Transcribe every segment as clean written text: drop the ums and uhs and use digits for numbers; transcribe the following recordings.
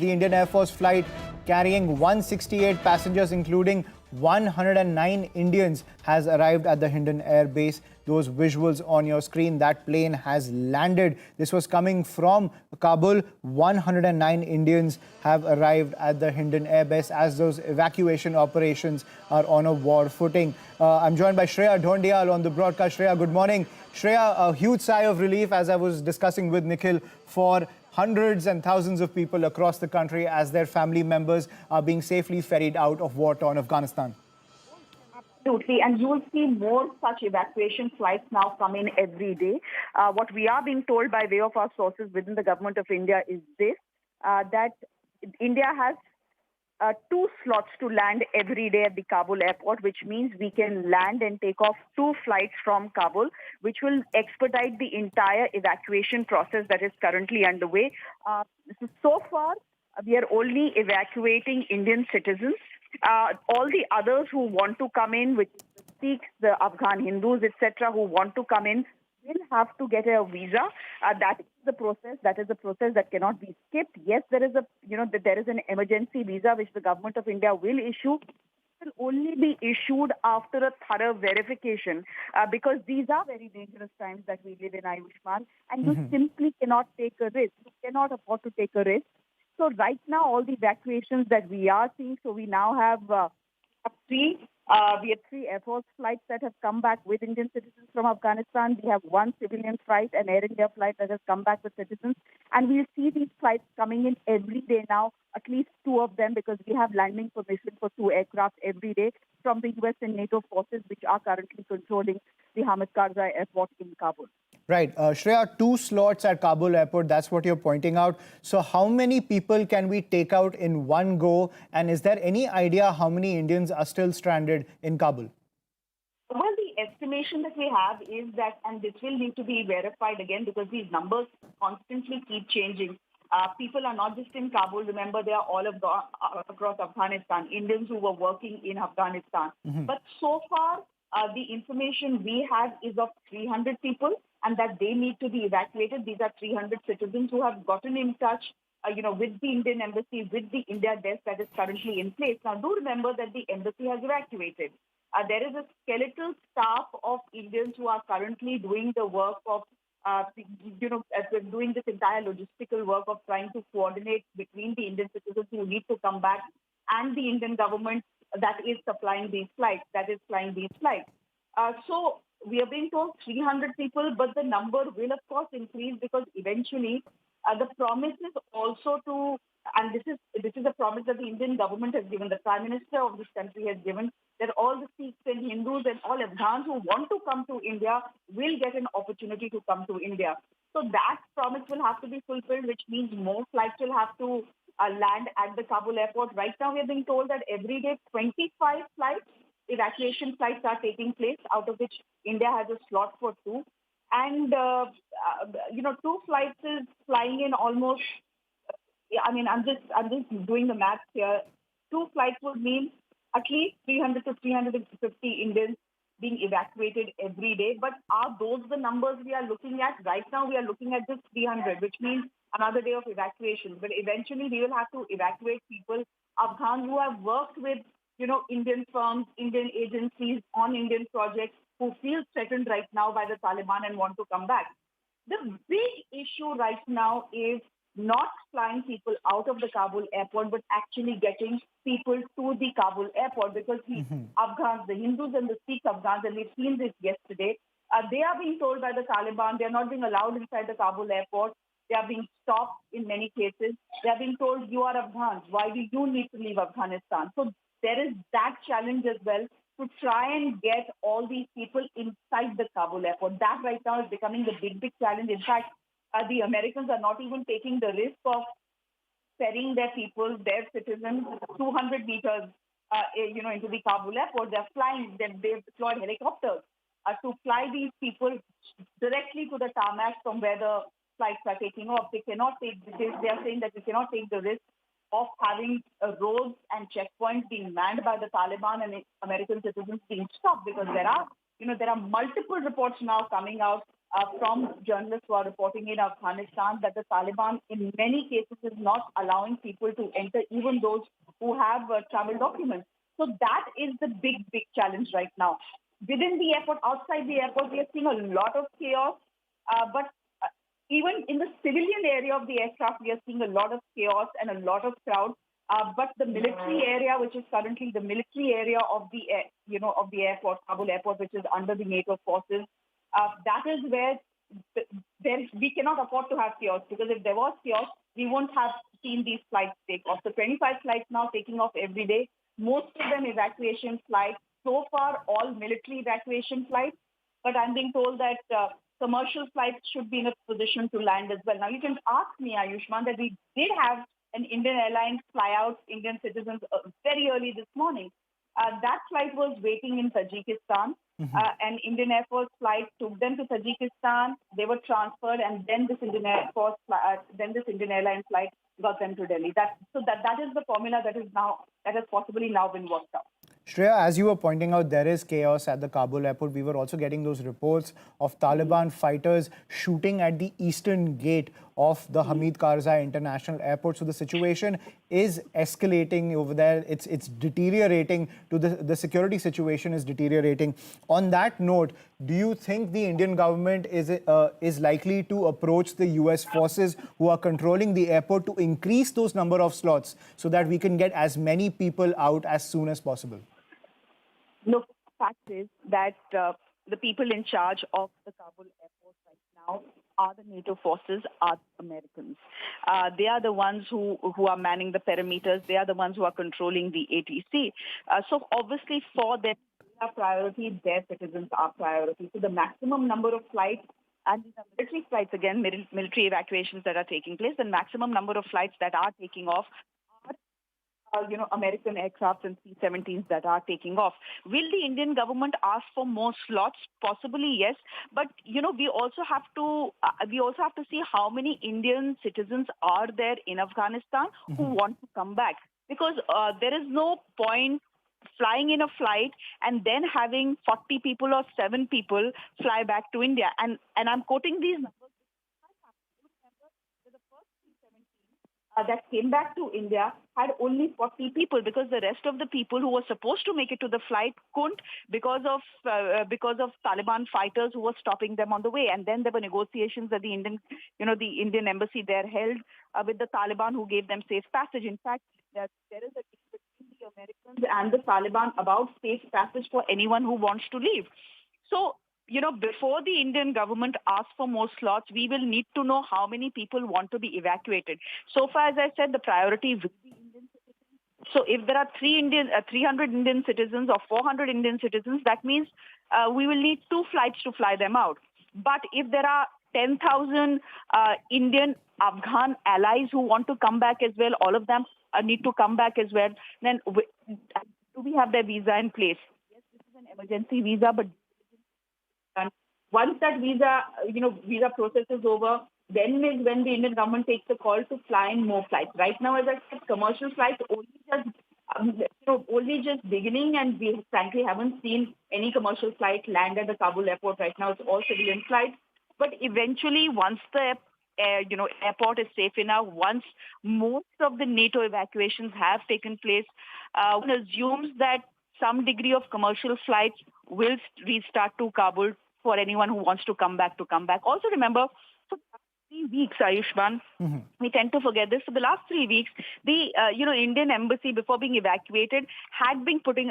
the Indian Air Force flight carrying 168 passengers, including 109 Indians, has arrived at the Hindon Air Base. Those visuals on your screen, that plane has landed. This was coming from Kabul. 109 Indians have arrived at the Hindon Air Base as those evacuation operations are on a war footing. I'm joined by Shreya Dhondiyal on the broadcast. Shreya, good morning. Shreya, a huge sigh of relief, as I was discussing with Nikhil, for hundreds and thousands of people across the country as their family members are being safely ferried out of war-torn Afghanistan. Absolutely, and you will see more such evacuation flights now come in every day. What we are being told by way of our sources within the government of India is this, that India has two slots to land every day at the Kabul airport, which means we can land and take off two flights from Kabul, which will expedite the entire evacuation process that is currently underway. So far, we are only evacuating Indian citizens. All the others who want to come in, which is the Sikhs, the Afghan Hindus, etc., who want to come in, will have to get a visa. That is the process. That is a process that cannot be skipped. Yes, there is an emergency visa which the government of India will issue. It will only be issued after a thorough verification, because these are very dangerous times that we live in, Ayushman, and you simply cannot take a risk. You cannot afford to take a risk. So right now, all the evacuations that we are seeing, so we now have three Air Force flights that have come back with Indian citizens from Afghanistan. We have one civilian flight, an Air India flight that has come back with citizens. And we'll see these flights coming in every day now, at least two of them, because we have landing permission for two aircraft every day from the US and NATO forces, which are currently controlling the Hamid Karzai airport in Kabul. Right. Shreya, two slots at Kabul airport, that's what you're pointing out. So how many people can we take out in one go? And is there any idea how many Indians are still stranded in Kabul? Well, the estimation that we have is that, and this will need to be verified again because these numbers constantly keep changing. People are not just in Kabul. Remember, they are all across Afghanistan, Indians who were working in Afghanistan. But so far, the information we have is of 300 people and that they need to be evacuated. These are 300 citizens who have gotten in touch with the Indian embassy, with the India desk that is currently in place. Now, do remember that the embassy has evacuated. There is a skeletal staff of Indians who are currently doing the work of, doing this entire logistical work of trying to coordinate between the Indian citizens who need to come back and the Indian government that is supplying these flights, that is flying these flights. So we are being told 300 people, but the number will, of course, increase because eventually the promise is also to, and this is a promise that the Indian government has given, the Prime Minister of this country has given, that all the Sikhs and Hindus and all Afghans who want to come to India will get an opportunity to come to India. So that promise will have to be fulfilled, which means more flights will have to land at the Kabul airport. Right now, we are being told that every day 25 flights, evacuation flights are taking place, out of which India has a slot for two. And, two flights is flying in almost, I'm just doing the maths here. Two flights would mean at least 300 to 350 Indians being evacuated every day. But are those the numbers we are looking at? Right now, we are looking at just 300, which means another day of evacuation. But eventually, we will have to evacuate people, Afghans who have worked with, Indian firms, Indian agencies on Indian projects who feel threatened right now by the Taliban and want to come back. The big issue right now is not flying people out of the Kabul airport, but actually getting people to the Kabul airport because the Afghans, the Hindus and the Sikh Afghans, and we've seen this yesterday, they are being told by the Taliban they are not being allowed inside the Kabul airport. They are being stopped in many cases. They are being told, you are Afghans. Why do you need to leave Afghanistan? So there is that challenge as well to try and get all these people inside the Kabul airport. That right now is becoming the big challenge. In fact, the Americans are not even taking the risk of ferrying their people, their citizens, 200 meters, into the Kabul airport. They're flying. They've deployed helicopters to fly these people directly to the tarmac from where the flights are taking off. They are saying that we cannot take the risk of having roads and checkpoints being manned by the Taliban and American citizens being stopped because there are multiple reports now coming out from journalists who are reporting in Afghanistan that the Taliban, in many cases, is not allowing people to enter, even those who have travel documents. So that is the big challenge right now. Within the airport, outside the airport, we are seeing a lot of chaos. But even in the civilian area of the aircraft, we are seeing a lot of chaos and a lot of crowd. But the military area, which is currently the military area of the of the airport, Kabul airport, which is under the NATO forces, that is where we cannot afford to have chaos, because if there was chaos, we won't have seen these flights take off. So 25 flights now taking off every day, most of them evacuation flights. So far, all military evacuation flights, but I'm being told that commercial flights should be in a position to land as well. Now, you can ask me, Ayushman, that we did have an Indian Airlines fly out Indian citizens very early this morning. That flight was waiting in Tajikistan. An Indian Air Force flight took them to Tajikistan. They were transferred, and then this Indian Airlines flight got them to Delhi. That is the formula that has possibly now been worked out. Shreya, as you were pointing out, there is chaos at the Kabul airport. We were also getting those reports of Taliban fighters shooting at the eastern gate of the Hamid Karzai International Airport. So the situation is escalating over there. It's deteriorating. The security situation is deteriorating. On that note, do you think the Indian government is likely to approach the US forces who are controlling the airport to increase those number of slots so that we can get as many people out as soon as possible? Look, fact is that the people in charge of the Kabul airport right now are the NATO forces, are the Americans. They are the ones who are manning the perimeters. They are the ones who are controlling the ATC. So obviously for them, their priority, their citizens are priority. So the maximum number of flights, and these are military flights again, military evacuations that are taking place, the maximum number of flights that are taking off American aircraft and C-17s that are taking off. Will the Indian government ask for more slots? Possibly, yes. But we also have to see how many Indian citizens are there in Afghanistan who want to come back, because there is no point flying in a flight and then having 40 people or 7 people fly back to India. And I'm quoting these numbers. That came back to India had only 40 people, because the rest of the people who were supposed to make it to the flight couldn't because of Taliban fighters who were stopping them on the way. And then there were negotiations that the Indian embassy there held with the Taliban, who gave them safe passage. In fact, there is a deal between the Americans and the Taliban about safe passage for anyone who wants to leave. So, before the Indian government asks for more slots, we will need to know how many people want to be evacuated. So far, as I said, the priority will be Indian citizens. So if there are 300 Indian citizens or 400 Indian citizens, that means we will need 2 flights to fly them out. But if there are 10,000 Indian Afghan allies who want to come back as well, all of them need to come back as well, then do we have their visa in place? Yes, this is an emergency visa, but once that visa process is over, then is when the Indian government takes the call to fly in more flights. Right now, as I said, commercial flights only just beginning, and we frankly haven't seen any commercial flight land at the Kabul airport right now. It's all civilian flights. But eventually, once the airport is safe enough, once most of the NATO evacuations have taken place, one assumes that some degree of commercial flights will restart to Kabul for anyone who wants to come back. Also remember, for 3 weeks, Ayushman, we tend to forget this. For the last 3 weeks, the Indian embassy, before being evacuated, had been putting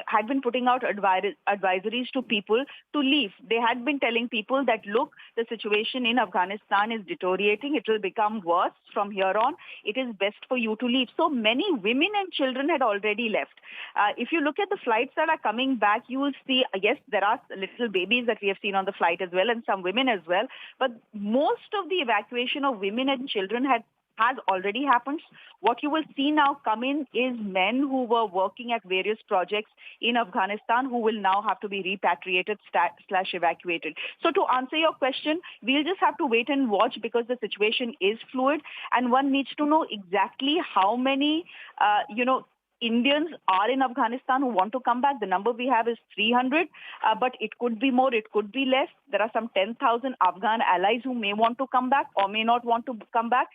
out advisories to people to leave. They had been telling people that, look, the situation in Afghanistan is deteriorating. It will become worse from here on. It is best for you to leave. So many women and children had already left. If you look at the flights that are coming back, you will see, yes, there are little babies that we have seen on the flight as well, and some women as well. But most of the evacuation of women and children has already happened. What you will see now come in is men who were working at various projects in Afghanistan who will now have to be repatriated / evacuated. So to answer your question, we'll just have to wait and watch, because the situation is fluid, and one needs to know exactly how many, Indians are in Afghanistan who want to come back. The number we have is 300, but it could be more, it could be less. There are some 10,000 Afghan allies who may want to come back or may not want to come back.